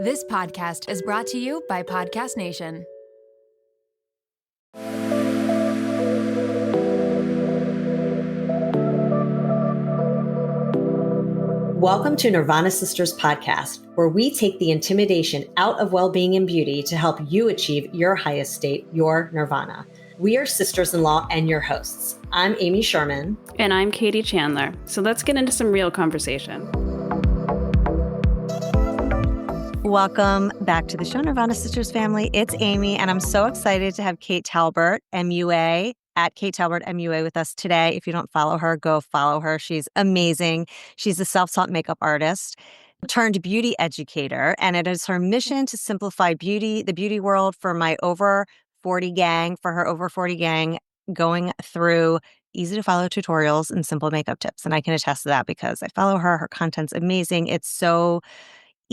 This podcast is brought to you by Podcast Nation. Welcome to Nirvana Sisters podcast, where we take the intimidation out of well-being and beauty to help you achieve your highest state, your nirvana. We are sisters-in-law and your hosts. I'm Amy Sherman. And I'm Katie Chandler. So let's get into some real conversation. Welcome back to the show, Nirvana Sisters family. It's Amy, and I'm so excited to have Kate Talbert, MUA, at Kate Talbert MUA with us today. If you don't follow her, go follow her. She's amazing. She's a self-taught makeup artist turned beauty educator, and it is her mission to simplify beauty, the beauty world for my over 40 gang, for her over 40 gang, going through easy to follow tutorials and simple makeup tips. And I can attest to that because I follow her. Her content's amazing. It's so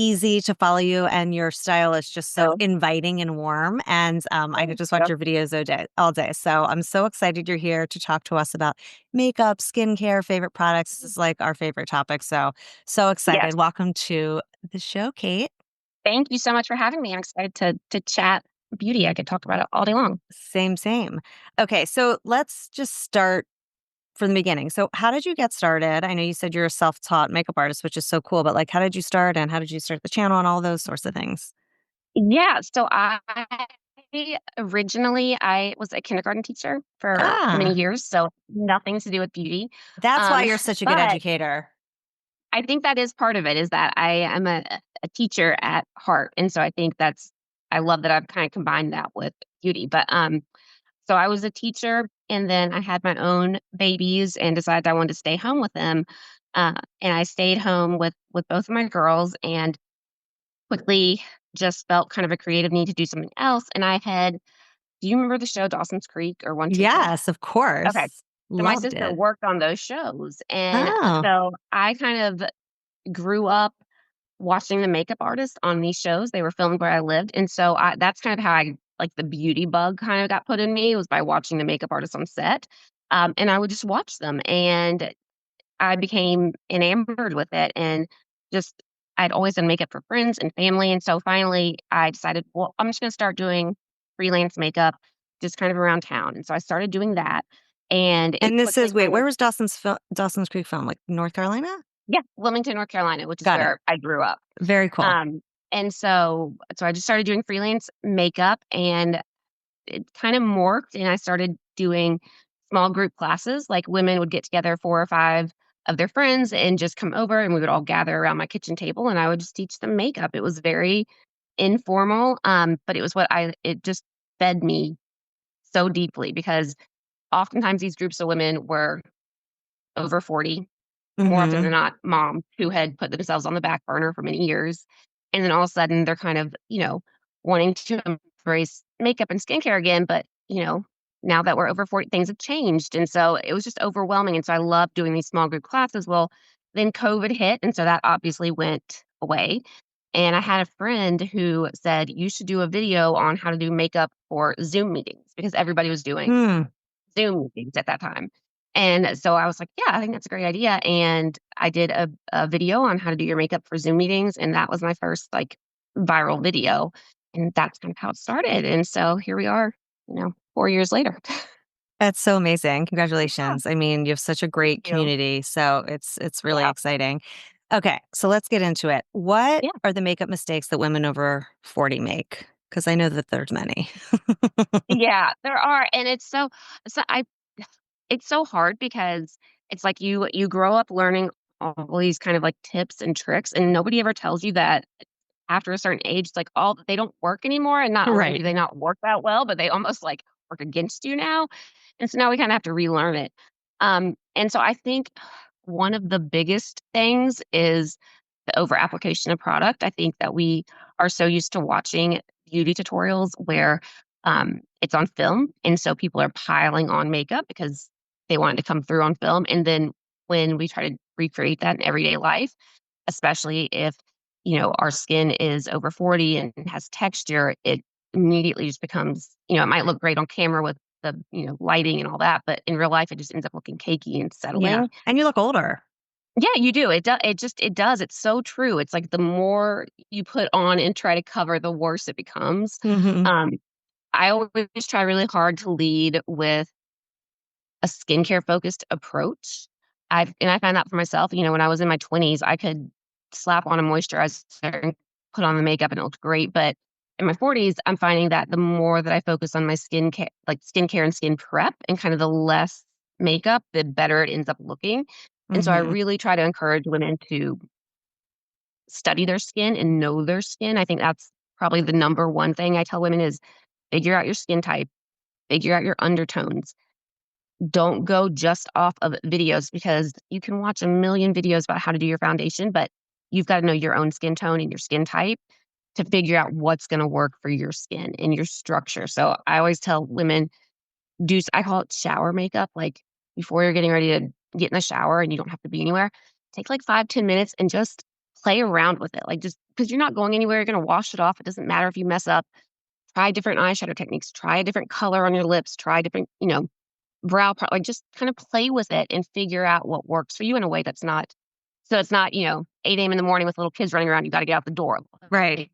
easy to follow you, and your style is just so inviting and warm. And I could just watch your videos all day. So I'm so excited you're here to talk to us about makeup, skincare, favorite products. This is like our favorite topic. So excited. Yes. Welcome to the show, Kate. Thank you so much for having me. I'm excited to chat beauty. I could talk about it all day long. Same. Okay, so let's just start from the beginning. So how did you get started? I know you said you're a self-taught makeup artist, which is so cool, but like, how did you start and how did you start the channel and all those sorts of things? Yeah. So I was a kindergarten teacher for many years, so nothing to do with beauty. That's why you're such a good but educator. I think that is part of it, is that I am a teacher at heart. And so I think I love that I've kind of combined that with beauty. But so I was a teacher, and then I had my own babies and decided I wanted to stay home with them. And I stayed home with both of my girls, and quickly just felt kind of a creative need to do something else. And do you remember the show Dawson's Creek or One Tree Hill? Yes, of course. Okay. So my sister worked on those shows. And Oh. so I kind of grew up watching the makeup artists on these shows. They were filmed where I lived. And so that's kind of how like the beauty bug kind of got put in me, was by watching the makeup artists on set. And I would just watch them. And I became enamored with it, and just I'd always done makeup for friends and family. And so finally I decided, well, I'm just going to start doing freelance makeup just kind of around town. And so I started doing that. And this is, wait, where was Dawson's Creek film? Like North Carolina? Yeah, Wilmington, North Carolina, which is where I grew up. Very cool. And so I just started doing freelance makeup, and it kind of morphed, and I started doing small group classes. Like, women would get together, 4 or 5 of their friends, and just come over, and we would all gather around my kitchen table, and I would just teach them makeup. It was very informal, but it was it just fed me so deeply, because oftentimes these groups of women were over 40, more often than not, moms who had put themselves on the back burner for many years. And then all of a sudden they're kind of, wanting to embrace makeup and skincare again. But, now that we're over 40, things have changed. And so it was just overwhelming. And so I loved doing these small group classes. Well, then COVID hit. And so that obviously went away. And I had a friend who said, you should do a video on how to do makeup for Zoom meetings, because everybody was doing Zoom meetings at that time. And so I was like, yeah, I think that's a great idea. And I did a video on how to do your makeup for Zoom meetings. And that was my first viral video. And that's kind of how it started. And so here we are, 4 years later. That's so amazing. Congratulations. Yeah. I mean, you have such a great community. So it's really exciting. Okay, so let's get into it. What are the makeup mistakes that women over 40 make? Because I know that there's many. Yeah, there are. And it's so hard, because it's like you grow up learning all these kind of tips and tricks, and nobody ever tells you that after a certain age, it's like they don't work anymore. And not only do they not work that well, but they almost work against you now. And so now we kind of have to relearn it. And so I think one of the biggest things is the over application of product. I think that we are so used to watching beauty tutorials where it's on film. And so people are piling on makeup because they want it to come through on film. And then when we try to recreate that in everyday life, especially if, our skin is over 40 and has texture, it immediately just becomes, it might look great on camera with the, lighting and all that, but in real life, it just ends up looking cakey and settling. Yeah. And you look older. Yeah, you do. It does. It's so true. It's like the more you put on and try to cover, the worse it becomes. Hmm. Um, I always try really hard to lead with a skincare focused approach. I found that for myself, when I was in my 20s, I could slap on a moisturizer and put on the makeup and it looked great. But in my 40s, I'm finding that the more that I focus on my skincare and skin prep and kind of the less makeup, the better it ends up looking. And so I Hmm. really try to encourage women to study their skin and know their skin. I think that's probably the number one thing I tell women is figure out your skin type, figure out your undertones. Don't go just off of videos because you can watch a million videos about how to do your foundation, but you've got to know your own skin tone and your skin type to figure out what's going to work for your skin and your structure. So I always tell women I call it shower makeup. Like before you're getting ready to get in the shower and you don't have to be anywhere, take like 5, 10 minutes and just play around with it. Like just because you're not going anywhere, you're going to wash it off. It doesn't matter if you mess up. Try different eyeshadow techniques, try a different color on your lips, try different, brow part, like just kind of play with it and figure out what works for you in a way that's not, so it's not, 8 a.m. in the morning with little kids running around. You got to get out the door. Right. Like,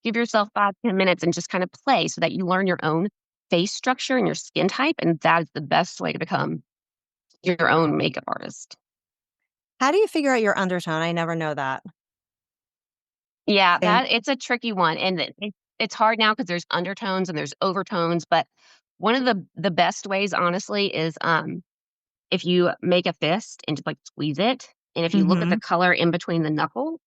give yourself 5, 10 minutes and just kind of play so that you learn your own face structure and your skin type. And that is the best way to become your own makeup artist. How do you figure out your undertone? I never know that. Yeah, Same. that it's a tricky one. And it's hard now because there's undertones and there's overtones. But one of the best ways, honestly, is if you make a fist and just like squeeze it, and if you look at Hmm. the color in between the knuckle,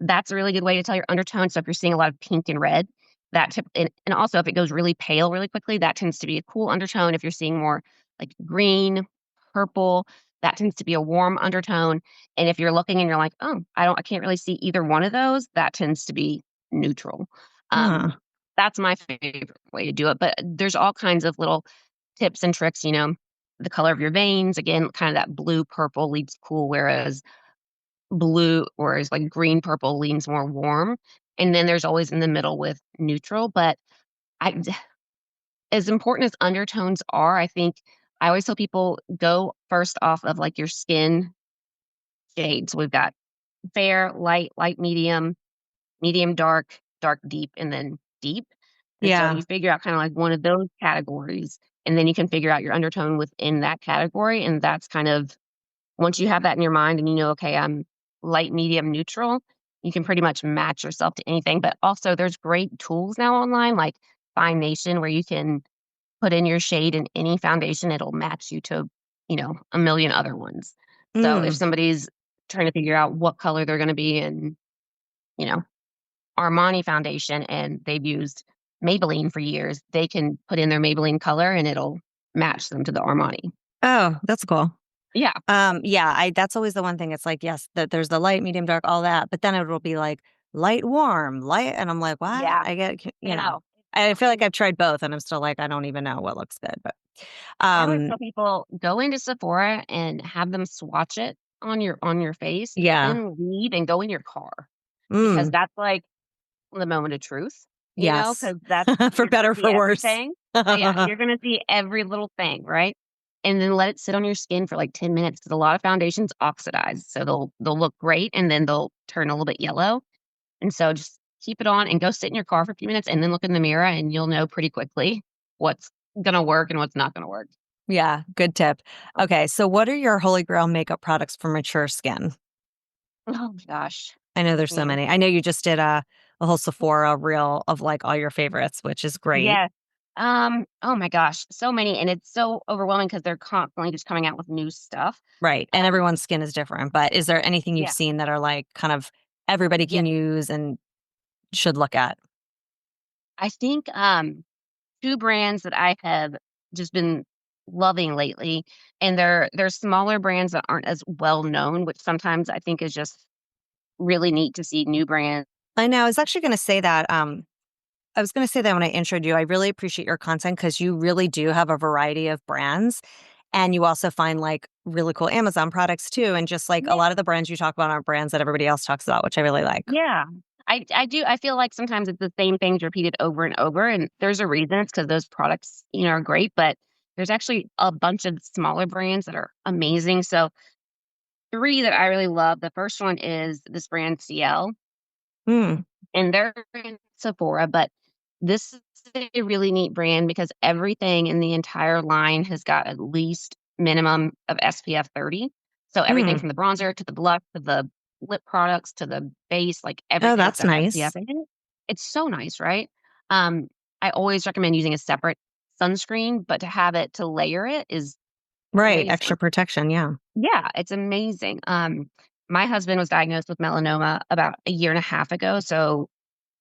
that's a really good way to tell your undertone. So if you're seeing a lot of pink and red, and also if it goes really pale really quickly, that tends to be a cool undertone. If you're seeing more like green, purple, that tends to be a warm undertone. And if you're looking and you're like, oh, I can't really see either one of those, that tends to be neutral. Um, Huh. that's my favorite way to do it. But there's all kinds of little tips and tricks, the color of your veins, again, kind of that blue purple leads cool, whereas like green purple leans more warm. And then there's always in the middle with neutral. But I, as important as undertones are, I think I always tell people go first off of like your skin shades. We've got fair, light, light, medium, medium, dark, dark, deep, and then deep. And so Yeah. you figure out kind of like one of those categories, and then you can figure out your undertone within that category. And that's kind of once you have that in your mind and you know, okay, I'm light, medium, neutral, you can pretty much match yourself to anything. But also, there's great tools now online like Find Nation where you can put in your shade in any foundation, it'll match you to, a million other ones. So if Mm. somebody's trying to figure out what color they're going to be in, you know, Armani foundation and they've used Maybelline for years, they can put in their Maybelline color and it'll match them to the Armani. Oh, that's cool. Yeah. Yeah, that's always the one thing. It's like, yes, that there's the light, medium, dark, all that, but then it will be like light, warm, light, and I'm like, what? Yeah. I get, I know. I feel like And I've tried both, and I'm still like, I don't even know what looks good. But, I always um, tell people go into Sephora and have them swatch it on your face, yeah, then leave and go in your car because mm, that's like the moment of truth, yes, because that's for you're gonna better see for worse. everything. Yeah, you're gonna see every little thing, right? And then let it sit on your skin for like 10 minutes because a lot of foundations oxidize, so they'll look great and then they'll turn a little bit yellow. And so just keep it on and go sit in your car for a few minutes and then look in the mirror and you'll know pretty quickly what's gonna work and what's not gonna work. Yeah, good tip. Okay, so what are your holy grail makeup products for mature skin? Oh my gosh. I know there's I so mean, many. I know you just did a whole Sephora reel of like all your favorites, which is great. yes. Oh my gosh, so many, and it's so overwhelming because they're constantly just coming out with new stuff. Right, and Um, everyone's skin is different, but is there anything you've yeah, seen that are, like, kind of everybody yeah. can use and should look at? I think 2 brands that I have just been loving lately, and they're smaller brands that aren't as well known, which sometimes I think is just really neat to see new brands. I know, I was actually gonna say that, I was gonna say that when I introed you, I really appreciate your content because you really do have a variety of brands, and you also find, like, really cool Amazon products too, and just, like, a Yeah. lot of the brands you talk about aren't brands that everybody else talks about, which I really like. Yeah. I do I feel like sometimes it's the same things repeated over and over, and there's a reason. It's because those products, are great, but there's actually a bunch of smaller brands that are amazing. So three that I really love. The first one is this brand CL, Mm, and they're in Sephora, but this is a really neat brand because everything in the entire line has got at least minimum of SPF 30. So everything mm. from the bronzer to the blush to the lip products to the base, like Oh, everything's that's got SPF nice. in it. It's so nice, right? Um, I always recommend using a separate sunscreen, but to have it to layer it is Right. amazing. Extra protection. Yeah. Yeah, it's amazing. My husband was diagnosed with melanoma about a year and a half ago, so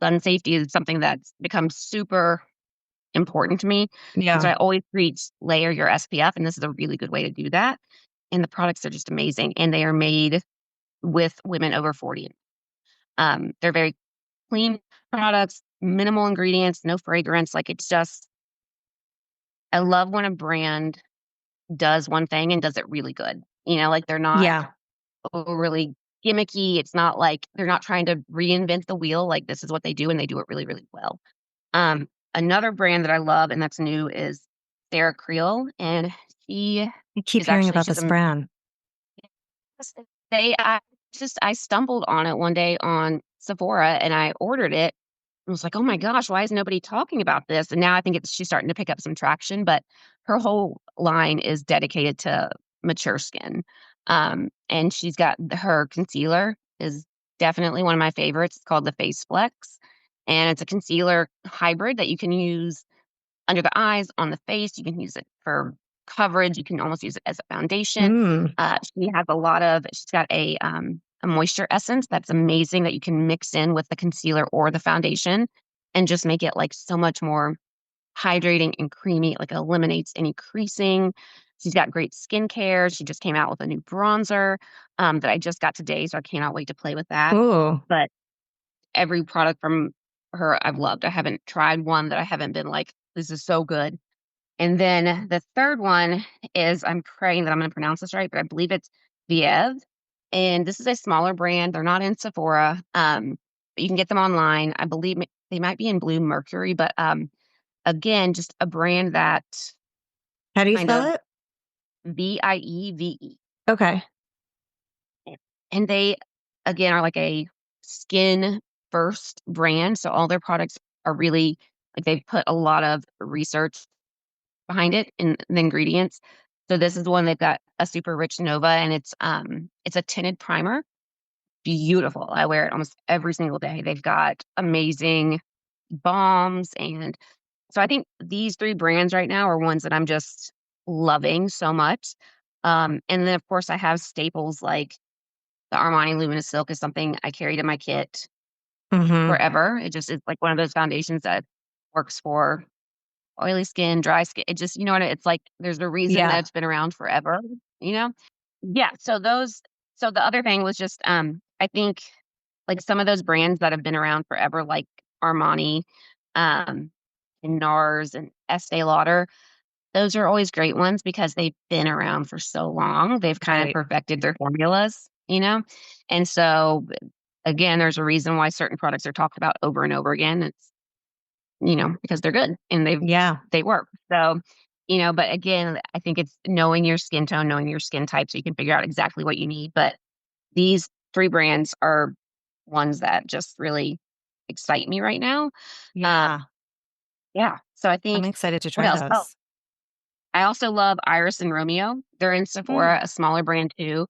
gun safety is something that's become super important to me. And so Yeah. I always preach layer your SPF, and this is a really good way to do that. And the products are just amazing, and they are made with women over 40. They're very clean products, minimal ingredients, no fragrance. Like it's just, I love when a brand does one thing and does it really good. Like they're not Yeah. overly gimmicky. It's not like they're not trying to reinvent the wheel. Like this is what they do, and they do it really, really well. Another brand that I love and that's new is Sarah Creel, and she I keep is hearing actually about this brand. I stumbled on it one day on Sephora and I ordered it and was like, "Oh my gosh, why is nobody talking about this?" And now I think she's starting to pick up some traction, but her whole line is dedicated to mature skin. And she's got her concealer is definitely one of my favorites. It's called the Face Flex, and it's a concealer hybrid that you can use under the eyes, on the face. You can use it for coverage. You can almost use it as a foundation. Mm. She's got a moisture essence that's amazing that you can mix in with the concealer or the foundation and just make it like so much more hydrating and creamy. Like it eliminates any creasing. She's got great skincare. She just came out with a new bronzer that I just got today, so I cannot wait to play with that. Ooh. But every product from her I've loved. I haven't tried one that I haven't been like, this is so good. And then the third one is, I'm praying that I'm going to pronounce this right, but I believe it's Viev. And this is a smaller brand. They're not in Sephora, but you can get them online. I believe they might be in Blue Mercury, but again, just a brand that How do you kind spell of it? Vieve. Okay. And they, again, are like a skin first brand. So all their products are really like they've put a lot of research behind it in the ingredients. So this is one they've got a super rich Nova and it's a tinted primer. Beautiful. I wear it almost every single day. They've got amazing balms, and so I think these three brands right now are ones that I'm just loving so much. And then of course I have staples like the Armani Luminous Silk is something I carried in my kit Mm-hmm. forever. It just is like one of those foundations that works for oily skin, dry skin. It just, it's like there's a reason that Yeah. it's been around forever, you know? Yeah. So the other thing was just, I think like some of those brands that have been around forever, like Armani, um, and NARS and Estee Lauder, those are always great ones because they've been around for so long. They've kind of Right. perfected their formulas. And so again, there's a reason why certain products are talked about over and over again. It's, because they're good and Yeah. they work. So, but again, I think it's knowing your skin tone, knowing your skin type so you can figure out exactly what you need. But these three brands are ones that just really excite me right now. Uh, Yeah. yeah. So I I'm think excited to what try else? Oh, those. I also love Iris and Romeo. They're in Mm. Sephora, a smaller brand too.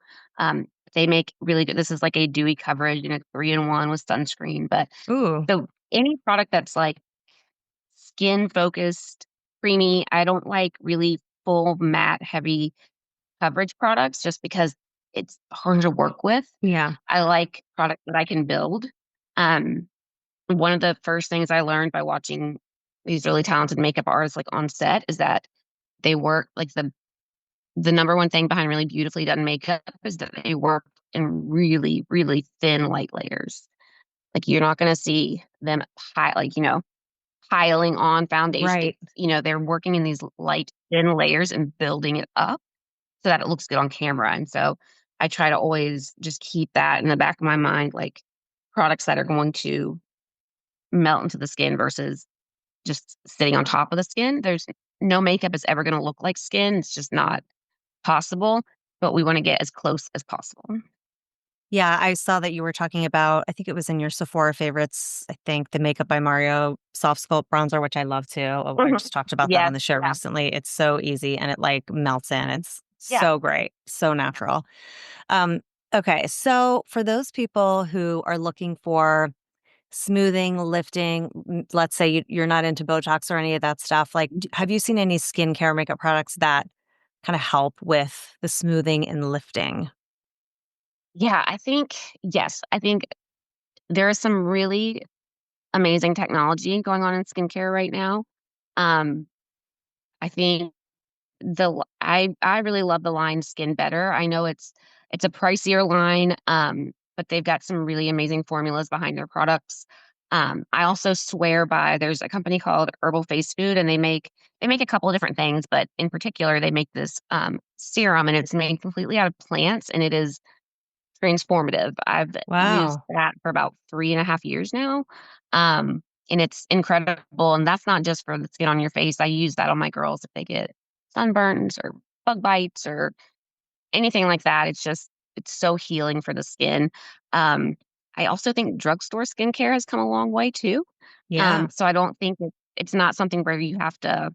They make really good. This is like a dewy coverage and a 3-in-1 with sunscreen. But Ooh. so any product that's like skin focused, creamy. I don't like really full matte heavy coverage products just because it's hard to work with. Yeah. I like products that I can build. Um, One of the first things I learned by watching these really talented makeup artists like on set is that they work like the number one thing behind really beautifully done makeup is that they work in really, really thin light layers. Like you're not going to see them piling on foundation. Right. They're working in these light thin layers and building it up so that it looks good on camera. And so I try to always just keep that in the back of my mind, like products that are going to melt into the skin versus just sitting on top of the skin. There's no makeup is ever going to look like skin. It's just not possible. but we want to get as close as possible. Yeah, I saw that you were talking about, I think it was in your Sephora favorites, I think the Makeup by Mario Soft Sculpt Bronzer, which I love too. Oh, I Mhm. just talked about that Yes, on the show yeah, recently. It's so easy and it like melts in. It's yeah. so great, so natural. Um, okay, so for those people who are looking for smoothing, lifting, let's say you're not into Botox or any of that stuff, like have you seen any skincare makeup products that kind of help with the smoothing and lifting? Yeah, I think, yes, I think there is some really amazing technology going on in skincare right now. Um, I think I really love the line Skin Better. I know it's a pricier line, but they've got some really amazing formulas behind their products. I also swear by there's a company called Herbal Face Food, and they make a couple of different things, but in particular, they make this serum, and it's made completely out of plants, and it is transformative. I've used Wow. that for about 3.5 years now. Um, and it's incredible. And that's not just for the skin on your face. I use that on my girls if they get sunburns or bug bites or anything like that. It's so healing for the skin. Um, I also think drugstore skincare has come a long way too. Yeah. So I don't think it's not something where you have to.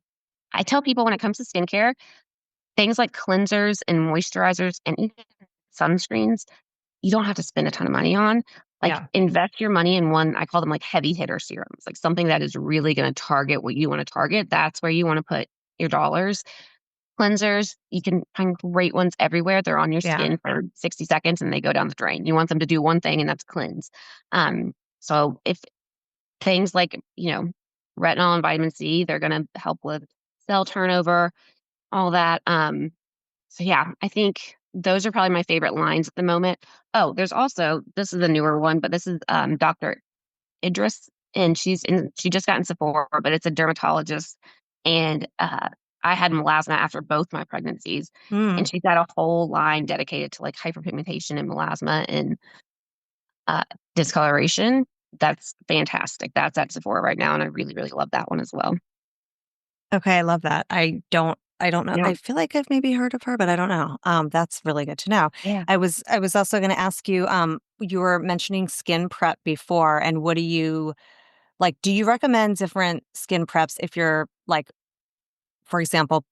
I tell people when it comes to skincare, things like cleansers and moisturizers and even sunscreens you don't have to spend a ton of money on. Like, Yeah. invest your money in one I call them, like, heavy hitter serums, like, something that is really gonna target what you wanna target, that's where you wanna put your dollars. Cleansers, you can find great ones everywhere, they're on your Yeah. skin for 60 seconds, and they go down the drain. You want them to do one thing, and that's cleanse. So if things like, retinol and vitamin C, they're gonna help with cell turnover, all that, so yeah, I think those are probably my favorite lines at the moment. Oh, there's also this is a newer one, but this is Dr. Idris, and she just got in Sephora, but it's a dermatologist, and I had melasma after both my pregnancies, Mm. and she's got a whole line dedicated to like hyperpigmentation and melasma and uh, discoloration. That's fantastic. That's at Sephora right now, and I really, really love that one as well. Okay, I love that. I don't know. Yeah, I feel like I've maybe heard of her, but I don't know. That's really good to know. yeah. I was also going to ask you, you were mentioning skin prep before, and what do you like, do you recommend different skin preps if you're like, for example,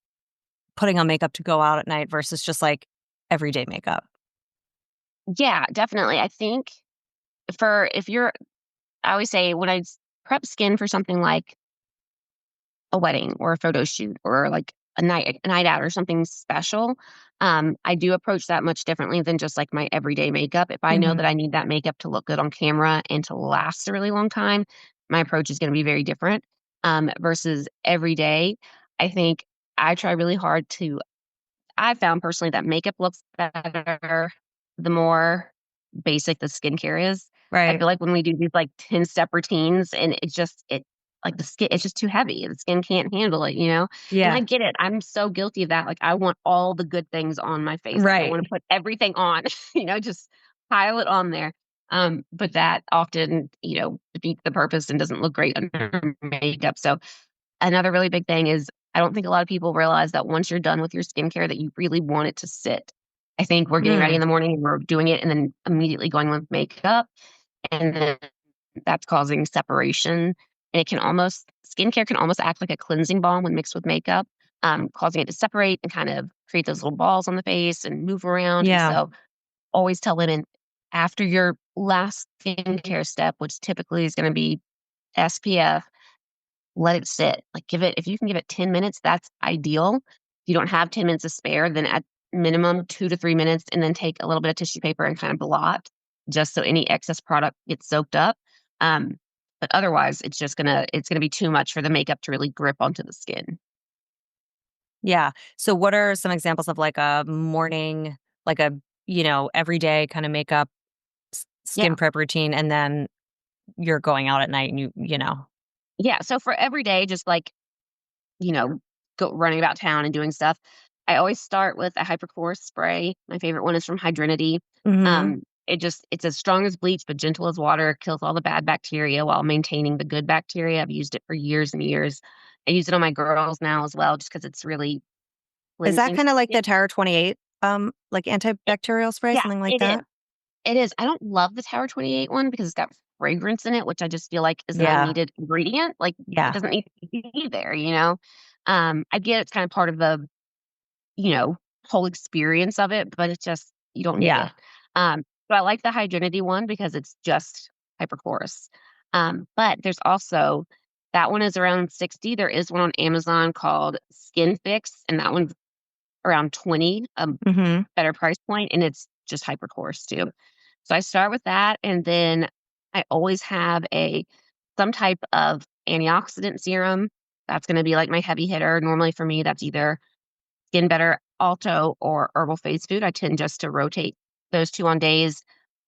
putting on makeup to go out at night versus just like everyday makeup? Yeah, definitely. I think for if you're I always say when prep skin for something like a wedding or a photo shoot or like a night out or something special, I do approach that much differently than just like my everyday makeup. If I know Hmm. that I need that makeup to look good on camera and to last a really long time, my approach is going to be very different. Versus every day, I think I try really hard to I found personally that makeup looks better the more basic the skincare is. I Right. feel like when we do these like 10-step routines and it like the skin it's just too heavy. The skin can't handle it, you know? And I Yeah. get it. I'm so guilty of that. Like I want all the good things on my face. Like I Right. want to put everything on, just pile it on there. But that often, defeats the purpose and doesn't look great under makeup. So another really big thing is I don't think a lot of people realize that once you're done with your skincare that you really want it to sit. I think we're getting ready in Mm. the morning and we're doing it and then immediately going with makeup, and then that's causing separation, and it can almost skincare can almost act like a cleansing balm when mixed with makeup, causing it to separate and kind of create those little balls on the face and move around, and Yeah. so always tell women after your last skincare step, which typically is gonna be SPF, let it sit. Like give it if you can give it 10 minutes, that's ideal. If you don't have 10 minutes to spare, then at minimum 2 to 3 minutes and then take a little bit of tissue paper and kind of blot just so any excess product gets soaked up. Um, but otherwise it's gonna be too much for the makeup to really grip onto the skin. Yeah. So what are some examples of like a morning, like a, everyday kind of makeup Yeah. skin prep routine and then you're going out at night and you know. Yeah. So for every day, just like you know, go running about town and doing stuff. I always start with a hypercore spray. My favorite one is from Hydrinity. Mhm. It's as strong as bleach, but gentle as water, kills all the bad bacteria while maintaining the good bacteria. I've used it for years and years. I use it on my girls now as well, just because it's really Is that cleansing. kinda like the Terror 28? like antibacterial spray, Yeah, something like it is. that? It is. I don't love the Tower 28 one because it's got fragrance in it, which I just feel like is an Yeah. unneeded ingredient. Like, it Yeah. doesn't need to be there, you know? I get it's kind of part of the, you know, whole experience of it, but it's just, you don't need Yeah. it. So I like the Hydrinity one because it's just hyperchorus. But there's also, that one is around 60. There is one on Amazon called Skin Fix, and that one's around 20, Mm-hmm. better price point, and it's just hypercourse too. So I start with that, and then I always have some type of antioxidant serum. That's going to be like my heavy hitter. Normally for me, that's either Skin Better Alto or Herbal Phase Food. I tend just to rotate those two on days.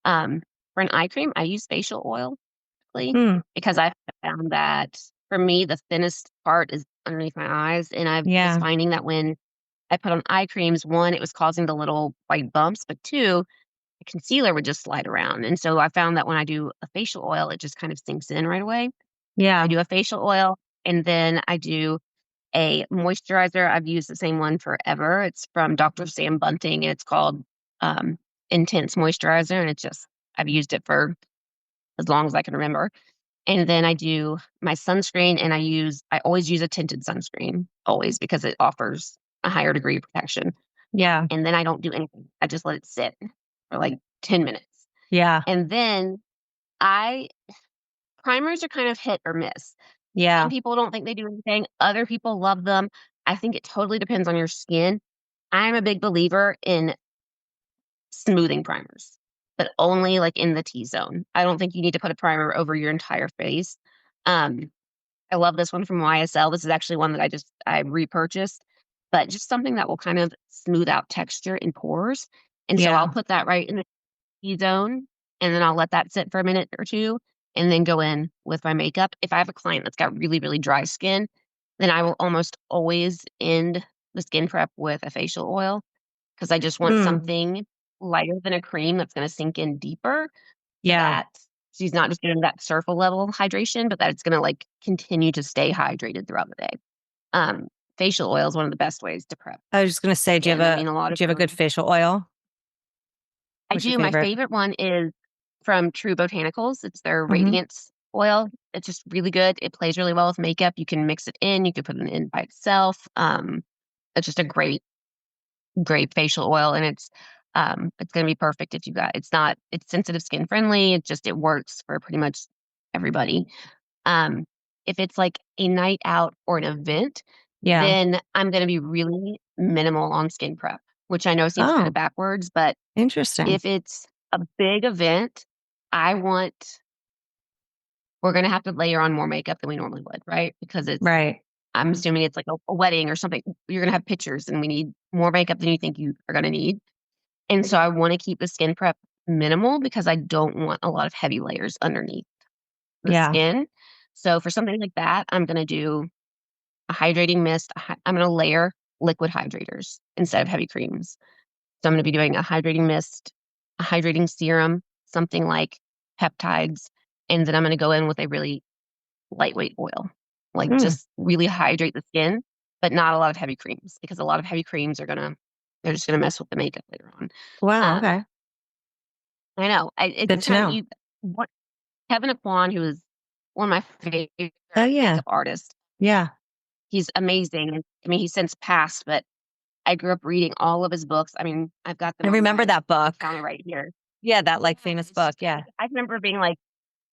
Um, for an eye cream, I use facial oil typically, Mm. because I found that for me, the thinnest part is underneath my eyes, and I was Yeah. finding that when I put on eye creams, one, it was causing the little white bumps, but two, the concealer would just slide around. And so I found that when I do a facial oil, it just kind of sinks in right away. I Yeah. do a facial oil, and then I do a moisturizer. I've used the same one forever. It's from Dr. Sam Bunting, and it's called um, Intense Moisturizer. And it's just, I've used it for as long as I can remember. And then I do my sunscreen, and I always use a tinted sunscreen, always, because it offers a higher degree of protection. Yeah. And then I don't do anything. I just let it sit for like 10 minutes. Yeah. And then I primers are kind of hit or miss. Some Yeah. people don't think they do anything. Other people love them. I think it totally depends on your skin. I'm a big believer in smoothing primers, but only like in the T-zone. I don't think you need to put a primer over your entire face. Um, I love this one from YSL. This is actually one that I repurchased, but just something that will kind of smooth out texture in pores. And so I'll Yeah. put that right in the T-zone, and then I'll let that sit for a minute or two, and then go in with my makeup. If I have a client that's got really, really dry skin, then I will almost always end the skin prep with a facial oil, because I just want Mm. something lighter than a cream that's going to sink in deeper, so Yeah. that she's not just doing that surface level hydration, but that it's going to like continue to stay hydrated throughout the day. Um, Facial oil is one of the best ways to prep I was just gonna say, skin. I mean, a lot do of you have a good them. facial oil? I What's your do. My favorite? favorite one is from True Botanicals. It's their Mm-hmm. Radiance oil. It's just really good. It plays really well with makeup. You can mix it in. You can put it in by itself. It's just a great facial oil, and it's going to be perfect if you got. It's sensitive skin friendly. It works for pretty much everybody. Um, if it's like a night out or an event, Yeah. then I'm going to be really minimal on skin prep, which I know seems kind of Oh, backwards, but interesting. if it's a big event, I want we're gonna have to layer on more makeup than we normally would, right? Because Right. I'm assuming it's like a wedding or something. You're gonna have pictures, and we need more makeup than you think you are gonna need. And so I wanna keep the skin prep minimal because I don't want a lot of heavy layers underneath the Yeah. skin. So for something like that, I'm gonna do a hydrating mist. I'm gonna layer liquid hydrators instead of heavy creams. So I'm gonna be doing a hydrating mist, a hydrating serum, something like peptides, and then I'm gonna go in with a really lightweight oil. Like, Mm. just really hydrate the skin, but not a lot of heavy creams, because a lot of heavy creams they're just gonna mess with the makeup later on. Wow. Um, Okay. I know. It's Good to kind of know. you what Kevin Aquan, who is one of my favorite Oh yeah. makeup artists. Yeah. He's amazing, and I mean, he's since passed, but I grew up reading all of his books. I mean, I've got them I on remember my that book. counter right here. Yeah, that like Yeah, famous it's book. just Yeah. I remember being, like,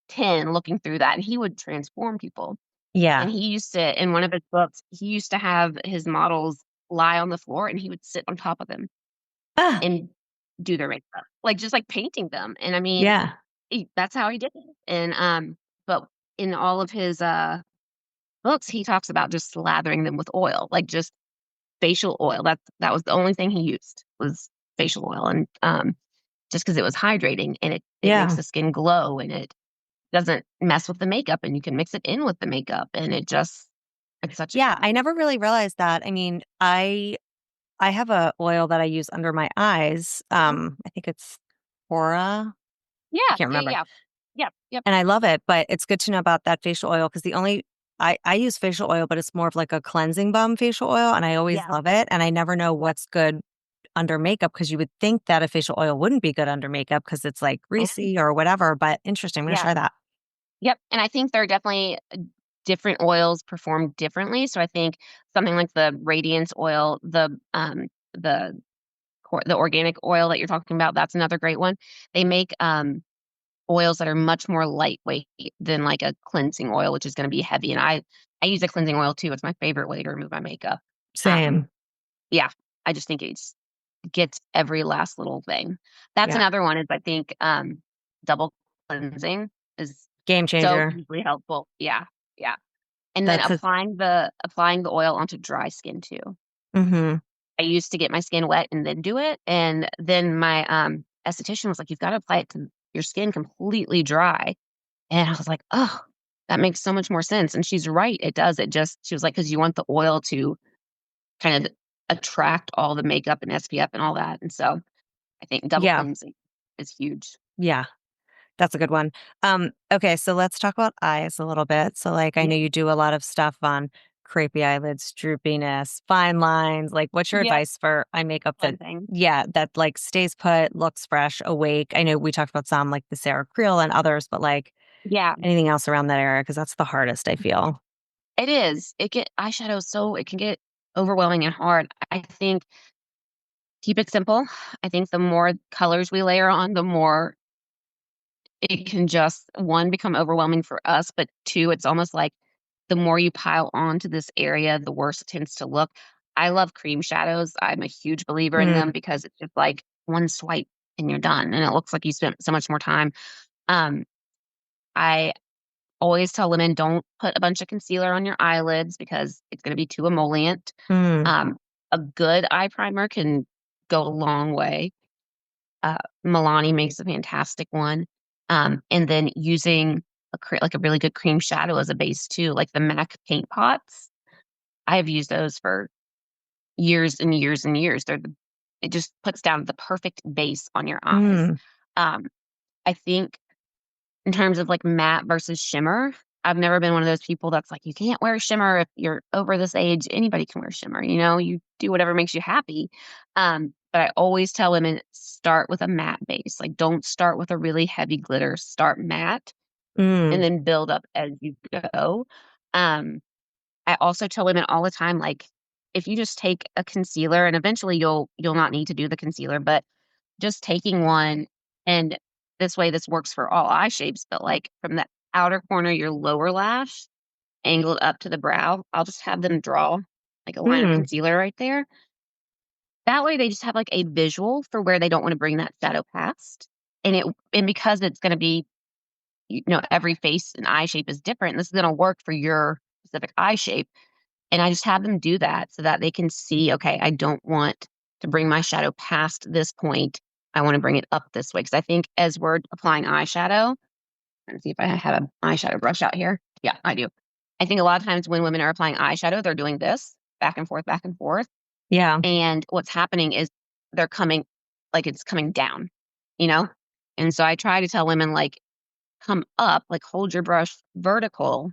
10 looking through that, and he would transform people. And Yeah. he used to in one of his books, he used to have his models lie on the floor, and he would sit on top of them Ah. and do their makeup, like, just, like, painting them. And I mean, Yeah. that's how he did it. And, but in all of his, books, he talks about just slathering them with oil, like, just facial oil. That was the only thing he used, was facial oil. And, just because it was hydrating, and it makes Yeah. the skin glow, and it doesn't mess with the makeup, and you can mix it in with the makeup, and it's such a Yeah. I never really realized that. I mean, I have a oil that I use under my eyes. Mhm. I think it's Aura. I Yeah, can't yeah, remember. yeah. Yep, yep. And I love it, but it's good to know about that facial oil because the only I use facial oil, but it's more of like a cleansing balm facial oil, and I always Yeah. love it. And I never know what's good under makeup because you would think that a facial oil wouldn't be good under makeup because it's like greasy or whatever. But interesting. I'm going to Yeah. try that. Yep. And I think there are definitely different oils perform differently. So I think something like the radiance oil, the the organic oil that you're talking about, that's another great one. They make oils that are much more lightweight than like a cleansing oil, which is going to be heavy. And I use a cleansing oil too. It's my favorite way to remove my makeup. Same. Yeah, I just think it gets every last little thing. That's Yeah. another one is I think double cleansing is Game so changer. hugely helpful. Yeah, yeah. And then That's a, applying the oil onto dry skin too. mm-hmm. I used to get my skin wet and then do it, and then my esthetician was like, "You've got to apply it to your skin completely dry." And I was like, "Oh, that makes so much more sense." And she's right, it does. She was like, "Because you want the oil to kind of attract all the makeup and SPF and all that." And so I think double Yeah. cleansing is huge. Yeah. That's a good one. Okay, so let's talk about eyes a little bit. So, like, I know Yeah. you do a lot of stuff on crepey eyelids, droopiness, fine lines. Like, what's your Yep. advice for eye makeup that, Fun thing. yeah, that like stays put, looks fresh, awake? I know we talked about some like the Sarah Creel and others, but like Yeah, anything else around that area because that's the hardest. I feel. it is. Eyeshadow so it can get overwhelming and hard. I think keep it simple. I think the more colors we layer on, the more it can just one become overwhelming for us, but two, it's almost like the more you pile onto this area, the worse it tends to look. I love cream shadows. I'm a huge believer in Mm, them because it's just like one swipe and you're done, and it looks like you spent so much more time. Um, I always tell women don't put a bunch of concealer on your eyelids because it's going to be too emollient. mm, Um, a good eye primer can go a long way. Milani makes a fantastic one. And then using like a really good cream shadow as a base too, like the MAC paint pots. I have used those for years and years and years. It just puts down the perfect base on your eyes. mm, Um, I think in terms of like matte versus shimmer, I've never been one of those people that's like, you can't wear shimmer if you're over this age. Anybody can wear shimmer, you do whatever makes you happy. But I always tell women start with a matte base. Like, don't start with a really heavy glitter. Start matte and mm, then build up as you go. Um, I also tell women all the time, like, if you just take a concealer and eventually you'll not need to do the concealer, but just taking one and this way this works for all eye shapes, but like from the outer corner of your lower lash angled up to the brow, I'll just have them draw like a line of mm, concealer right there. That way they just have like a visual for where they don't want to bring that shadow past. And because it's going to be every face and eye shape is different, this is going to work for your specific eye shape. And I just have them do that so that they can see, okay, I don't want to bring my shadow past this point. I want to bring it up this way. Because I think as we're applying eyeshadow, let's see if I have an eyeshadow brush out here. Yeah, I do. I think a lot of times when women are applying eyeshadow, they're doing this back and forth, back and forth. yeah. And what's happening is they're coming, like it's coming down, you know? And so I try to tell women, like, come up, like hold your brush vertical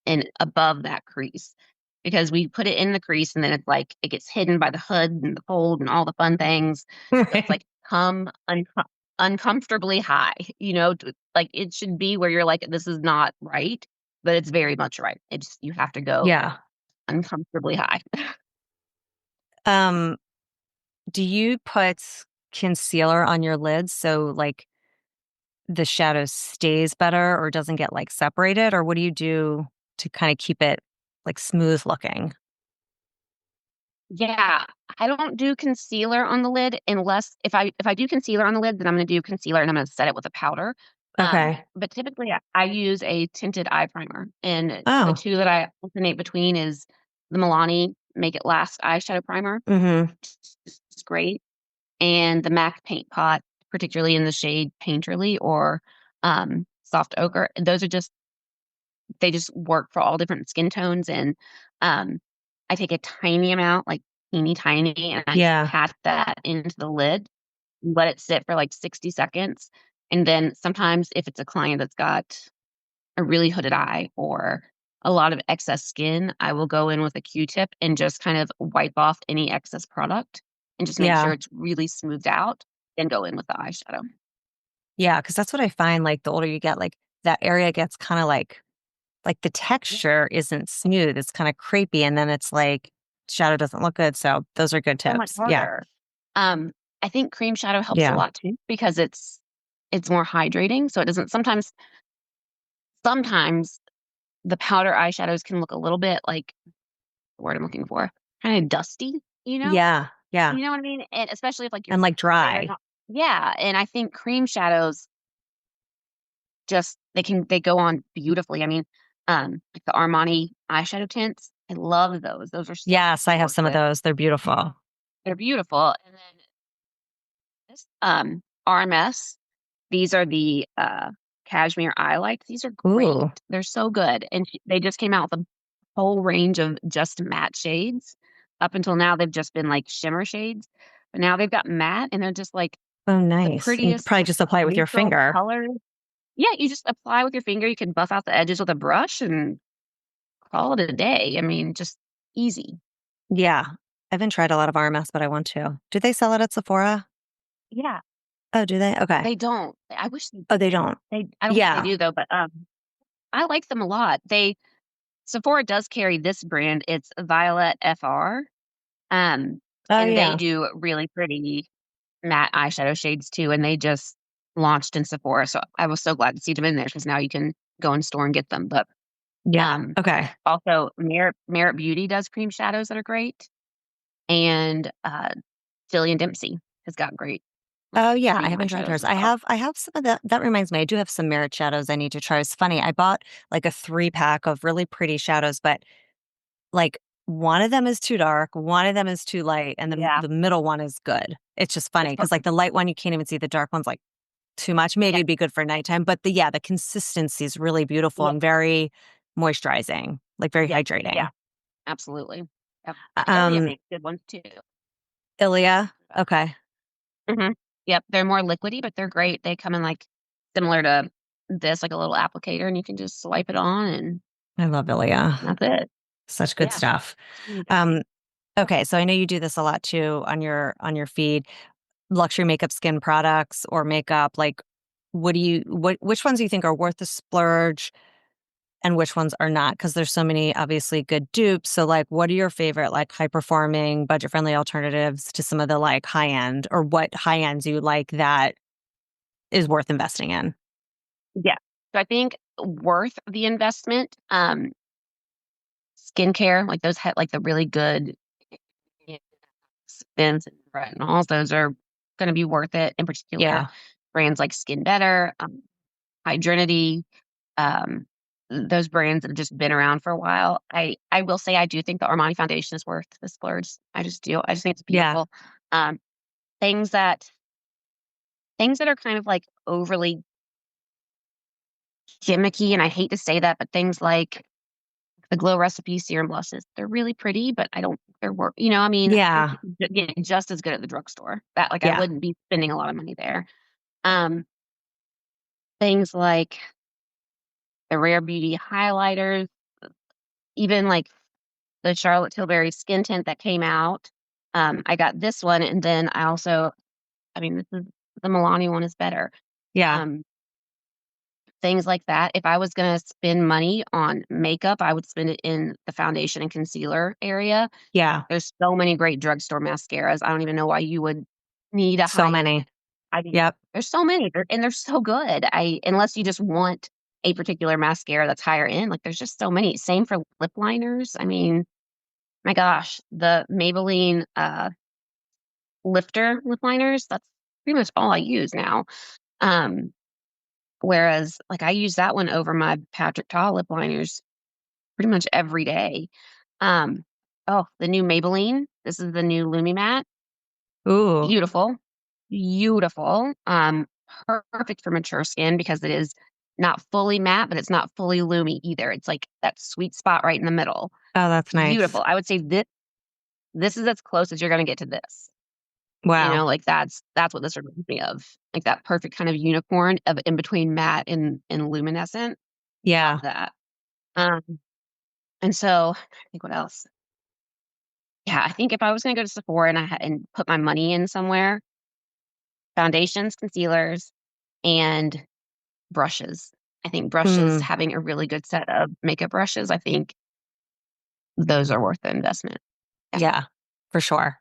and above that crease because we put it in the crease and then it's like it gets hidden by the hood and the fold and all the fun things. So it's Right. like uncomfortably high, like it should be where you're like, this is not right, but it's very much right. It's you have to go Yeah. uncomfortably high. Um, do you put concealer on your lids so like the shadow stays better or doesn't get like separated? Or what do you do to kind of keep it like smooth looking? Yeah, I don't do concealer on the lid unless if I do concealer on the lid, then I'm gonna do concealer and I'm gonna set it with a powder. Okay. But typically I use a tinted eye primer, and the Oh. two that I alternate between is the Milani Make It Last eyeshadow primer. Mm-hmm. It's great, and the MAC Paint Pot, particularly in the shade Painterly or Soft Ochre. Those are just they just work for all different skin tones, and um, I take a tiny amount, like teeny tiny, and I just Yeah. pat that into the lid, let it sit for like 60 seconds, and then sometimes if it's a client that's got a really hooded eye or a lot of excess skin, I will go in with a Q-tip and just kind of wipe off any excess product and just make Yeah. sure it's really smoothed out, then go in with the eyeshadow. Yeah, because that's what I find, like, the older you get, like, that area gets kinda like, the texture isn't smooth, it's kinda crepey, and then it's like, shadow doesn't look good, so those are good So much tips. Yeah. harder. I think cream shadow helps a Yeah. lot too because it's more hydrating, so it doesn't sometimes the powder eyeshadows can look a little bit like the word I'm looking for, kinda dusty, you know? Yeah, yeah, You know what I mean? And especially if, like, you're and, like, layering dry. on. Yeah, and I think cream shadows just they go on beautifully. I mean, like the Armani eyeshadow tints, I love those. Those are so Yes, easy I to have work some of with. those, they're beautiful. They're beautiful, and then this, RMS, these are the, cashmere eye lights. These are great. Ooh, They're so good, and they just came out with a whole range of just matte shades. Up until now, they've just been, like, shimmer shades, but now they've got matte, and they're just, like, oh, the nice, and you could prettiest probably just apply it with your neutral finger. colors. Yeah, you just apply with your finger, you can buff out the edges with a brush and call it a day. I mean, just easy. Yeah. I haven't tried a lot of RMS, but I want to. Do they sell it at Sephora? Yeah, Oh, do they? Okay. they don't. I wish they Oh, they did. don't? I don't think they Yeah. do though, but, I like them a lot. Sephora does carry this brand, it's Violet FR, Oh, and they yeah. do really pretty matte eyeshadow shades too, and they just launched in Sephora, so I was so glad to see them in there because now you can go in store and get them, but, Yeah. um, Okay. also Merit Beauty does cream shadows that are great, and, Jillian Dempsey has got great Oh, yeah, I cream haven't tried eyeshadows hers. as well. I have some of that reminds me, I do have some Merit shadows I need to try. It's funny, I bought, like, a 3-pack of really pretty shadows, but, like, one of them is too dark, one of them is too light, and Yeah, the middle one is good. It's just funny it's because, like, perfect. the light one, you can't even see, the dark one's, like, too much. Maybe Yeah, it'd be good for nighttime, but the consistency is really beautiful yeah, and very moisturizing, like, very yeah, hydrating. absolutely. Yep. Ilia Um, makes good ones too. Ilia? Okay. Mhm. Yep, they're more liquidy, but they're great. They come in, like, similar to this, like a little applicator, and you can just swipe it on, and I love Ilia. that's it. Such good Yeah. stuff. So many good Um, things. okay, so I know you do this a lot too on your feed. Luxury makeup, skin products or makeup, like, which ones do you think are worth the splurge and which ones are not? Because there's so many obviously good dupes. So, like, what are your favorite, like, high performing, budget friendly alternatives to some of the, like, high end, or what high ends you like that is worth investing in? Yeah. So I think worth the investment, skincare, like those like the really good spins and retinols, those are gonna be worth it, in particular, Yeah. brands like Skin Better, Hydrinity, um, those brands that have just been around for a while. I will say I do think the Armani foundation is worth the splurge. I just do. I just think it's Yeah. beautiful. Um, things that things that are kind of, like, overly gimmicky, and I hate to say that, but things like the Glow Recipe serum blushes, they're really pretty, but I don't think they're worth, I mean, I think Yeah. you could get just as good at the drugstore. That, like, I Yeah. wouldn't be spending a lot of money there. Um, things like the Rare Beauty highlighters, even, like, the Charlotte Tilbury skin tint that came out. I got this one, and then I mean, this is the Milani one is better. Yeah. Um, things like that. If I was gonna spend money on makeup, I would spend it in the foundation and concealer area. Yeah. There's so many great drugstore mascaras. I don't even know why you would need a So high end. many. I mean, Yep. there's so many, and they're so good. I Unless you just want a particular mascara that's higher end, like, there's just so many. Same for lip liners. I mean, my gosh, the Maybelline, lifter lip liners, that's pretty much all I use now. Um, Whereas, like, I use that one over my Patrick Ta lip liners pretty much every day. Um, oh, the new Maybelline, this is the new Lumi Matte. Ooh. Beautiful, beautiful. Perfect for mature skin because it is not fully matte, but it's not fully loomy either. It's like that sweet spot right in the middle. Oh, that's nice. Beautiful. I would say this is as close as you're gonna get to this. Wow. Like, that's what this reminds me of, like, that perfect kind of unicorn of in between matte and luminescent. Love Yeah. that. Um, and so, I think what else? Yeah, I think if I was gonna go to Sephora and and put my money in somewhere, foundations, concealers, and brushes. I think brushes, Mm, having a really good set of makeup brushes, I think those are worth the investment. Definitely. yeah, for sure.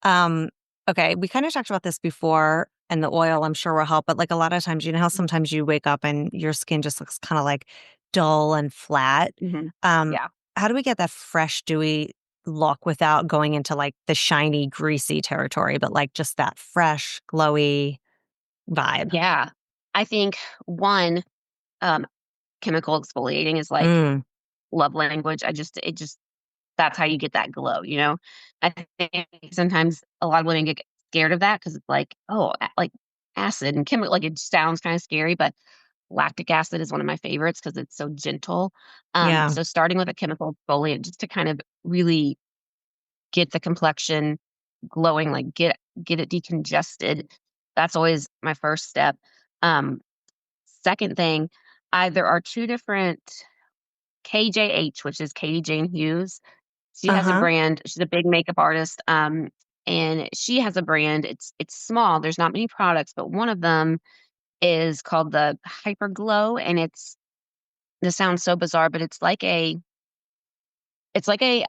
Um, okay, we kind of talked about this before, and the oil I'm sure will help, but like a lot of times, you know how sometimes you wake up and your skin just looks kind of like dull and flat. Hmm. Um, Yeah. how do we get that fresh, dewy look without going into like the shiny, greasy territory, but like just that fresh, glowy vibe? Yeah. I think one, um, chemical exfoliating is like Mm, love language. It just, that's how you get that glow, you know? I think sometimes a lot of women get scared of that because it's like, oh, like acid and chemical, like it sounds kind of scary, but lactic acid is one of my favorites because it's so gentle. yeah. So starting with a chemical exfoliant just to kind of really get the complexion glowing, like get it decongested. That's always my first step. Um, Second thing, there are two different KJH, which is Katie Jane Hughes. She has a Uh-huh. brand. She's a big makeup artist. And she has a brand. It's small. There's not many products, but one of them is called the Hyper Glow, and this sounds so bizarre, but it's like a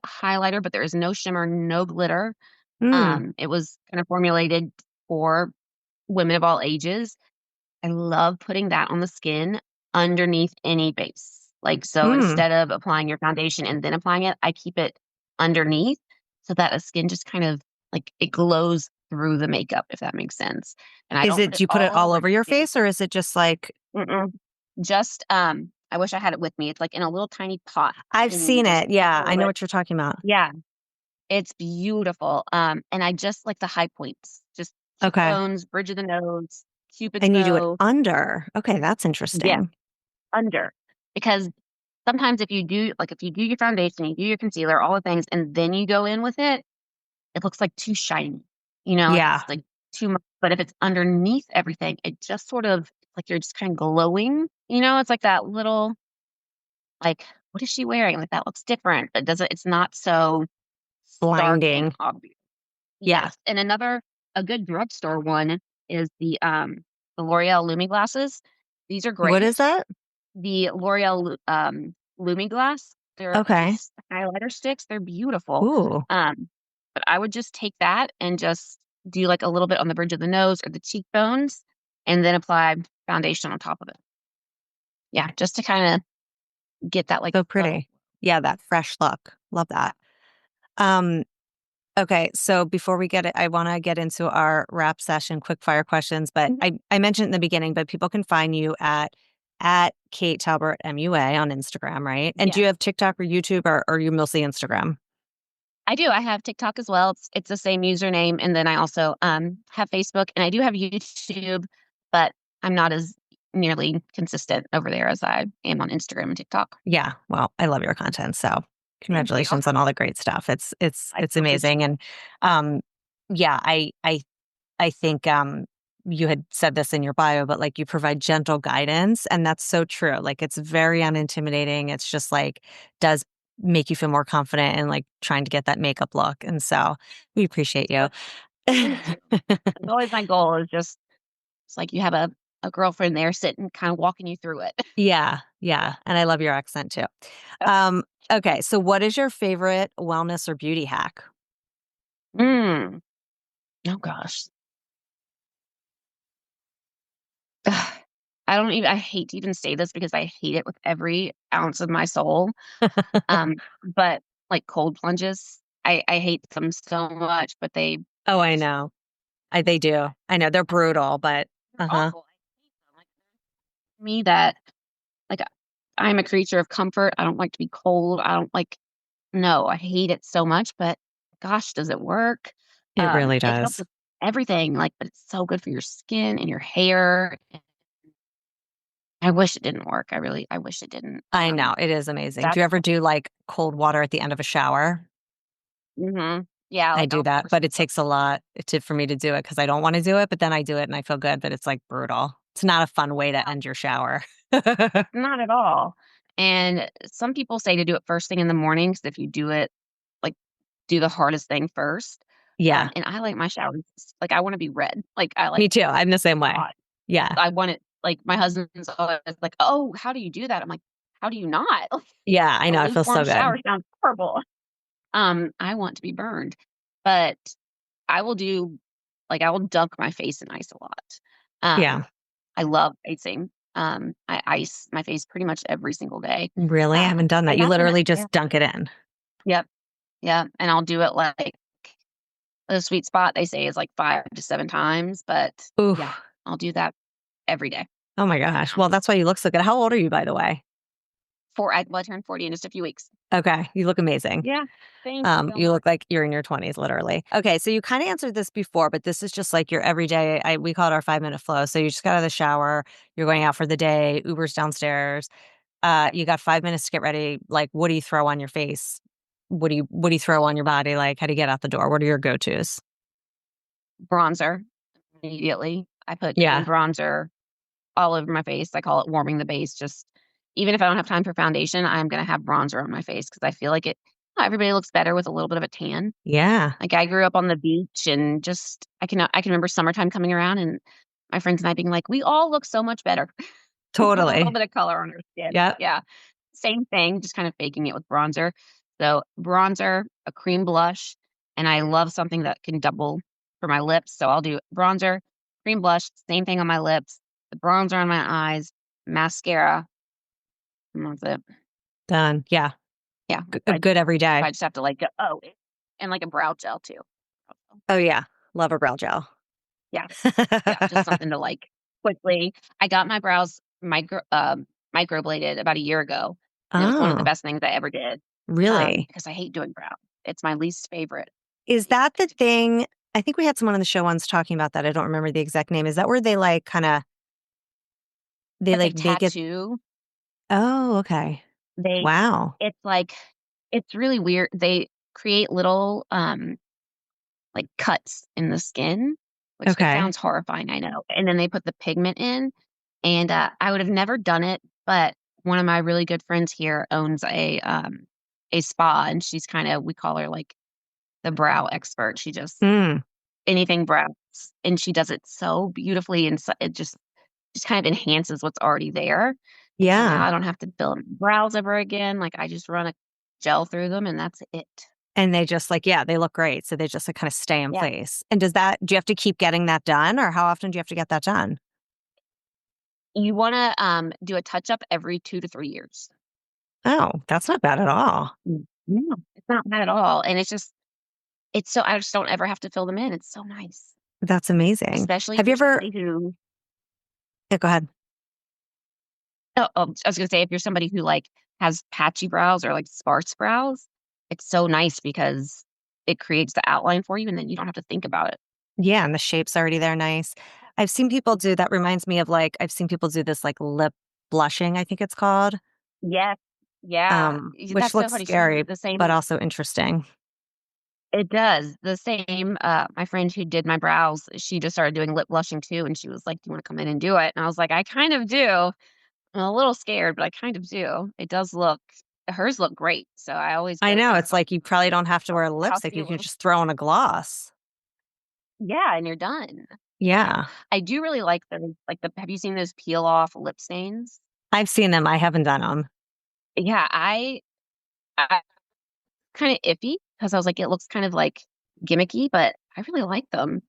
highlighter, but there is no shimmer, no glitter. Mm, It was kind of formulated for women of all ages. I love putting that on the skin underneath any base. Like, so mm. instead of applying your foundation and then applying it, I keep it underneath so that the skin just kind of like it glows through the makeup, if that makes sense. And I Is don't it, put do it you put it all all over over your anything. face or is it just like, Mm-mm. Just, I wish I had it with me. It's like in a little tiny pot, I've and you seen just it. Yeah, I pour know it. what you're talking about. Yeah, it's beautiful. And I just like the high points, just Okay. cheekbones, bridge of the nose, cupid's And you do it bow. under. Okay, that's Yes, interesting. under. Because sometimes if you do your foundation, you do your concealer, all the things, and then you go in with it, it looks like too shiny. You know, Yeah. it's like too much. But if it's underneath everything, it just sort of like you're just kind of glowing. You know, it's like that little like, what is she wearing? Like that looks different. It doesn't. It's not so stark and Blinding. obvious. Yeah. Yes, and a good drugstore one is the L'Oreal Lumi glasses. These are What is great. that? The L'Oreal Lumi Glass, they're Okay. just highlighter sticks, they're beautiful. Ooh, But I would just take that and just do, like, a little bit on the bridge of the nose or the cheekbones, and then apply foundation on top of it. Yeah, just to kinda get that, like, so subtle. pretty. Yeah, that fresh look. Love that. Um, okay, so before we get it, I want to get into our wrap session, quick fire questions. But Mhm. I mentioned in the beginning, but people can find you at Kate Talbert MUA on Instagram, right? And do Yes. you have TikTok or YouTube or are you mostly Instagram? I do, I have TikTok as well, it's the same username, and then I also, have Facebook, and I do have YouTube, but I'm not as nearly consistent over there as I am on Instagram and TikTok. Yeah. Well, I love your content. So Thank you. congratulations on all the great stuff. I It's so appreciate amazing. And um yeah, I think you had said this in your bio, but like you provide gentle guidance and that's so true. Like it's very unintimidating. It's just like does make you feel more confident and like trying to get that makeup look. And so we appreciate you. it. Thank you. It's always my goal is just it's like you have a girlfriend there sitting kind of walking you through it. Yeah, yeah. And I love your accent too. Um okay, so what is your favorite wellness or beauty hack? Mm. Oh gosh. I hate to even say this because I hate it with every ounce of my soul. But like cold plunges, I hate them so much, but Oh, I just know. They do. I know they're brutal, but they're uh-huh. awful. I hate them. Like me that like I'm a creature of comfort. I don't like to be cold. I don't like no, I hate it so much, but gosh, does it work? It really It helps does. with everything, like, but it's so good for your skin and your hair. I wish it didn't work. I wish it didn't. I know, it is amazing. Do That's you ever do, like, cold water at the end of a shower? mhm. Yeah, I like do I'll that, pour but some it takes a lot to for me to do it because I don't wanna do it, but then I do it and I feel good, but it's, like, brutal. It's not a fun way to end your shower. not at all. And some people say to do it first thing in the morning, 'cause if you do it, like, do the hardest thing first. Yeah. And I like my showers, like, I wanna be red. Like, I Me like too. I'm the same way. hot. Yeah. I want it like, my husband's always like, "Oh, how do you do that?" I'm like, "How do you not?" Yeah. I A know. It feels lukewarm so good. shower sounds horrible. I want to be burned, but I will do I will dunk my face in ice a lot. Yeah. I love icing. I ice my face pretty much every single day. Really? I haven't done that. And You that's when literally yeah. just dunk it in. Yep, yep, and I'll do it, like the sweet spot they say is, like, 5 to 7 times, but yeah, Oof. I'll do that every day. Oh my gosh. Yeah. Well, that's why you look so good. How old are you, by the way? I turned 40 in just a few weeks. Okay. You look amazing. Yeah, thank you so You much. look like you're in your 20s, literally. Okay, so you kind of answered this before, but this is just like your everyday. We call it our 5 minute flow. So you just got out of the shower, you're going out for the day, Uber's downstairs. You got 5 minutes to get ready. Like, what do you throw on your face? What do you throw on your body? Like, how do you get out the door? What are your go tos? Bronzer immediately. I put Yeah, cream bronzer all over my face. I call it warming the base. Just even if I don't have time for foundation, I'm gonna have bronzer on my face because I feel like everybody looks better with a little bit of a tan. yeah, Like, I grew up on the beach and just I can remember summertime coming around and my friends and I being like, "We all look so much better with a little totally. bit of color on our skin." Yep. Yeah. Same thing, just kind of faking it with bronzer. So, bronzer, a cream blush, and I love something that can double for my lips, so I'll do bronzer, cream blush, same thing on my lips, the bronzer on my eyes, mascara, and that's it. Done. Yeah, Yeah, a good every if day. I just have to, like, go oh, and, like, a brow gel too. Oh yeah, love a brow gel. Yeah. Yeah, just something to, like, quickly I got my brows microbladed about a year ago, and it was one of the Oh, best things I ever did, really? because I hate doing brows. It's my least favorite. Is Hate that the it. thing? I think we had someone on the show once talking about that. I don't remember the exact name. Is that where they like kind of they Like a like make it? tattoo, Oh, okay. they Wow. it's like it's really weird. They create little, like, cuts in the skin, which it Okay. sounds horrifying, I know, and then they put the pigment in, and, I would have never done it, but one of my really good friends here owns a spa, and she's kinda we call her, like, the brow expert. She just Mm, anything brows, and she does it so beautifully, and so it just kind of enhances what's already there, and so now yeah. I don't have to build brows ever again, like, I just run a gel through them, and that's it. And they just like, yeah, they look great. So they just like kind of stay in Yeah. place. And do you have to keep getting that done or how often do you have to get that done? You wanna, do a touch-up every 2 to 3 years. Oh, that's not bad at all. No, it's not bad at all, and it's so I just don't ever have to fill them in, it's so nice, That's amazing. especially if Have you you're ever, somebody who yeah, go ahead. I was gonna say if you're somebody who, like, has patchy brows or, like, sparse brows, it's so nice because it creates the outline for you, and then you don't have to think about it. Yeah. And the shape's already there. Nice. I've seen people do that reminds me of like, I've seen people do this like lip blushing, I think it's called, Yes. Yeah, which that's so looks funny. She scary, did the but same also interesting. it does. The same, my friend who did my brows, she just started doing lip blushing too, and she was like, "Do you wanna come in and do it?" And I was like, "I kind of do." I'm a little scared, but I kind of do. It does look hers look great, so I always I go know. based It's on like you probably don't have to wear how lipstick. You can seamless. just throw on a gloss. Yeah, and you're done. Yeah. Yeah. I do really like the have you seen those peel off lip stains? I've seen them. I haven't done them. Yeah, I kinda iffy because I was like, it looks kind of, like, gimmicky, but I really like them.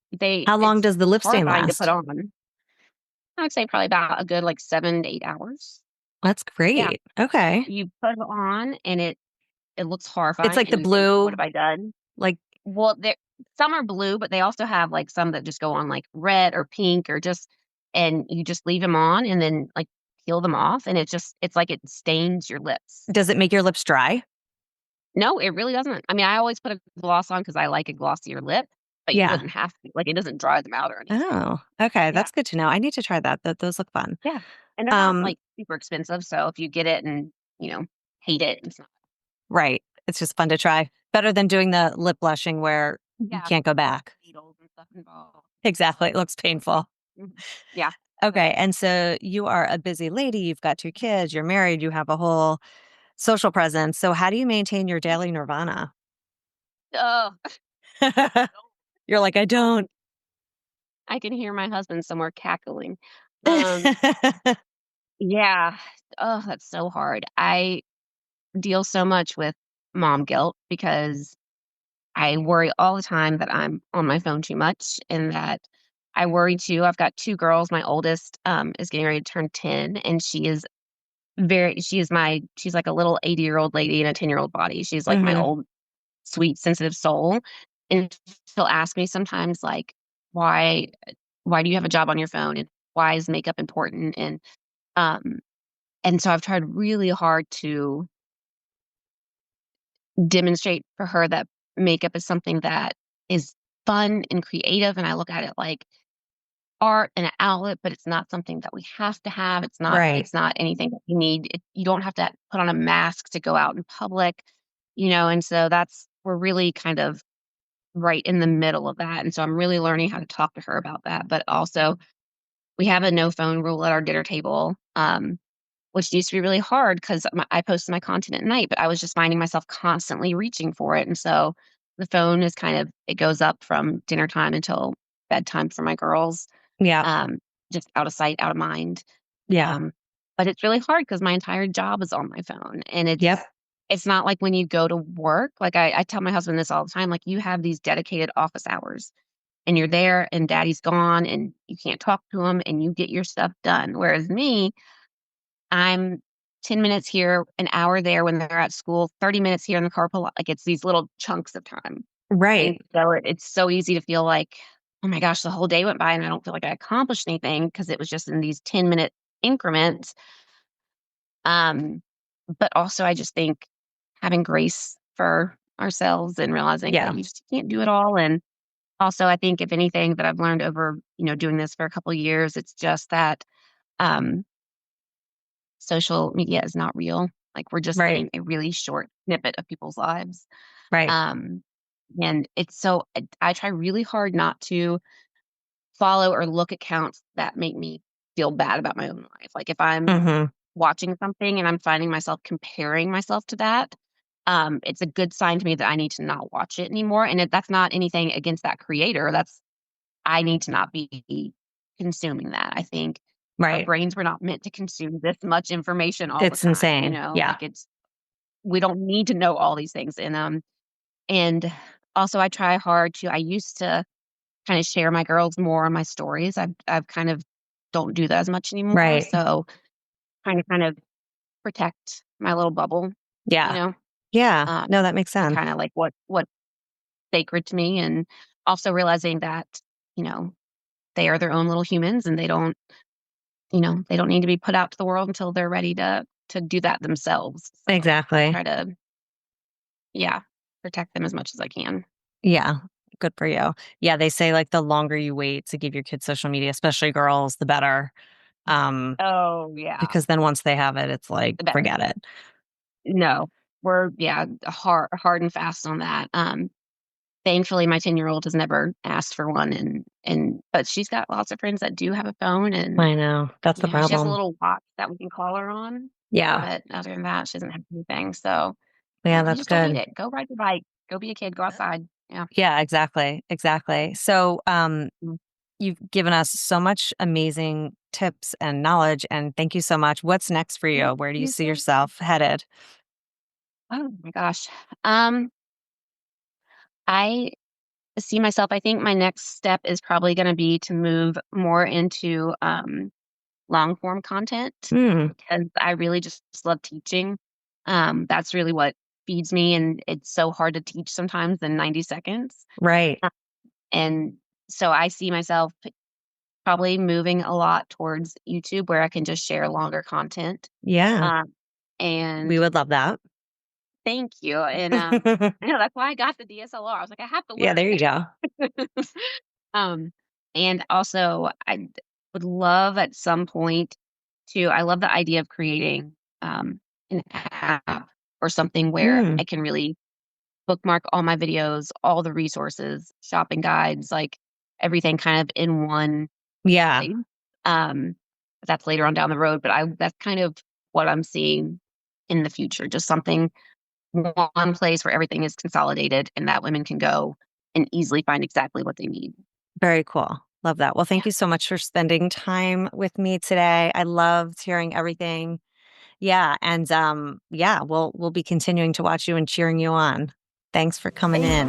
How long It's does the lip stain horrifying to put last? on. I would say probably about a good, like, 7 to 8 hours. That's Yeah. great. Okay. You put it on, and it looks It's horrifying, like and the you think, "What blue, have I done?" like Well, there some are blue, but they also have, like, some that just go on, like, red or pink or just and you just leave them on and then, like, peel them off, and it's like it stains your lips. does it make your lips dry? No, it really doesn't. I mean, I always put a gloss on because I like a glossier lip, but you Yeah. wouldn't have to. Like, it doesn't dry them out or anything. Oh, okay, Yeah, that's good to know. I need to try that. Those look fun. yeah, and they're not, Um, like, super expensive, so if you get it and, you know, hate it, it's not right. It's just fun to try. Better than doing the lip blushing where you yeah, can't go back. needles and stuff involved. Exactly. It looks painful. Mhm. Yeah, yeah. Okay. And so you are a busy lady. You've got 2 kids. You're married. You have a whole social presence. So how do you maintain your daily nirvana? Oh, You're like, I don't. I can hear my husband somewhere cackling. Um, yeah. Oh, that's so hard. I deal so much with mom guilt because I worry all the time that I'm on my phone too much and that I worry too. I've got 2 girls. My oldest, is getting ready to turn 10, and she's like a little 80-year-old lady in a 10-year-old body. She's like my Hmm. old, sweet, sensitive soul, and she'll ask me sometimes, like, "Why why do you have a job on your phone, and why is makeup important?" Um, and so I've tried really hard to demonstrate for her that makeup is something that is fun and creative, and I look at it like art and an outlet, but it's not something that we have to have. Right. It's not anything that you need. You don't have to put on a mask to go out in public, and so we're really kind of right in the middle of that. And so I'm really learning how to talk to her about that. But also, we have a no phone rule at our dinner table, which used to be really hard because I posted my content at night, but I was just finding myself constantly reaching for it. And so the phone is it goes up from dinner time until bedtime for my girls, Yeah. um, just out of sight, out of mind. Yeah. Um, but it's really hard because my entire job is on my phone. And Yep. it's not like when you go to work, like I tell my husband this all the time, like you have these dedicated office hours and you're there and daddy's gone and you can't talk to him and you get your stuff done. Whereas me, I'm 10 minutes here, an hour there when they're at school, 30 minutes here in the carpool. Like it's these little chunks of time. And Right. so it's so easy to feel like, oh my gosh, the whole day went by and I don't feel like I accomplished anything because it was just in these 10-minute increments. Um, but also I just think having grace for ourselves and realizing that Yeah. you just can't do it all. And also I think if anything that I've learned over, doing this for a couple of years, it's just that um social media is not real. Like we're just Right. getting a really short snippet of people's lives. Right. Um, and it's so I try really hard not to follow or look at accounts that make me feel bad about my own life. Like if I'm Hmm. watching something and I'm finding myself comparing myself to that, it's a good sign to me that I need to not watch it anymore. And that's not anything against that creator. I need to not be consuming that. I think our Right. brains were not meant to consume this much information all the It's time, insane. Yeah. like we don't need to know all these things. And also I try hard I used to kind of share my girls more on my stories. I've kind of don't do that as much anymore. Right. So kind of protect my little bubble, you Yeah. know, Yeah. No, um, that makes and sense. kind of like what's sacred to me, and also realizing that, you know, they are their own little humans and they don't need to be put out to the world until they're ready to do that themselves. So I Exactly. try to, yeah, protect them as much as I can. Yeah. Good for you. Yeah. They say like the longer you wait to give your kids social media, especially girls, the better. Um, Oh, yeah, because then once they have it, it's like, the better. forget it. No, we're hard and fast on that. Thankfully, my 10-year-old has never asked for one, and but she's got lots of friends that do have a phone, and I know. That's the she has a problem. little watch that we can call her on. Yeah. But other than that, she doesn't have anything. So Yeah. like, you That's just don't need good. it. Go ride your bike. Go be a kid. Go outside. Yeah. Yeah. Exactly. Exactly. So, Mm. you've given us so much amazing tips and knowledge, and thank you so much. What's next for Yeah, you? Where do you you see too. yourself headed? Oh my gosh. Um, I see myself. I think my next step is probably going to be to move more into long form content Mm, because I really just love teaching. That's really what feeds me, and it's so hard to teach sometimes in 90 seconds. right. Uh, And so I see myself probably moving a lot towards YouTube where I can just share longer content. Yeah. Um, We and would love that. thank you. And I know that's why I got the DSLR. I was like, I have to Yeah, there learn. you go. Um, and also, would love at some point I love the idea of creating an app or something where Mm, I can really bookmark all my videos, all the resources, shopping guides, like everything kind of in one yeah. place. Um, that's later on down the road, but that's kind of what I'm seeing in the future, just something one place where everything is consolidated and that women can go and easily find exactly what they need. Very cool. Love that. Well, thank you so much for spending time with me today. I loved hearing everything. Yeah. And we'll be continuing to watch you and cheering you on. Thanks for coming in.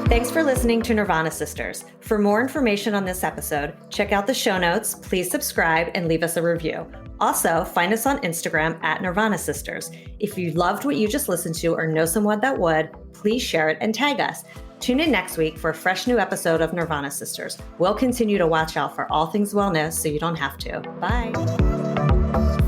Thanks for listening to Nirvana Sisters. For more information on this episode, check out the show notes, please subscribe, and leave us a review. Also, find us on Instagram at Nirvana Sisters. If you loved what you just listened to or know someone that would, please share it and tag us. Tune in next week for a fresh new episode of Nirvana Sisters. We'll continue to watch out for all things wellness so you don't have to. Bye.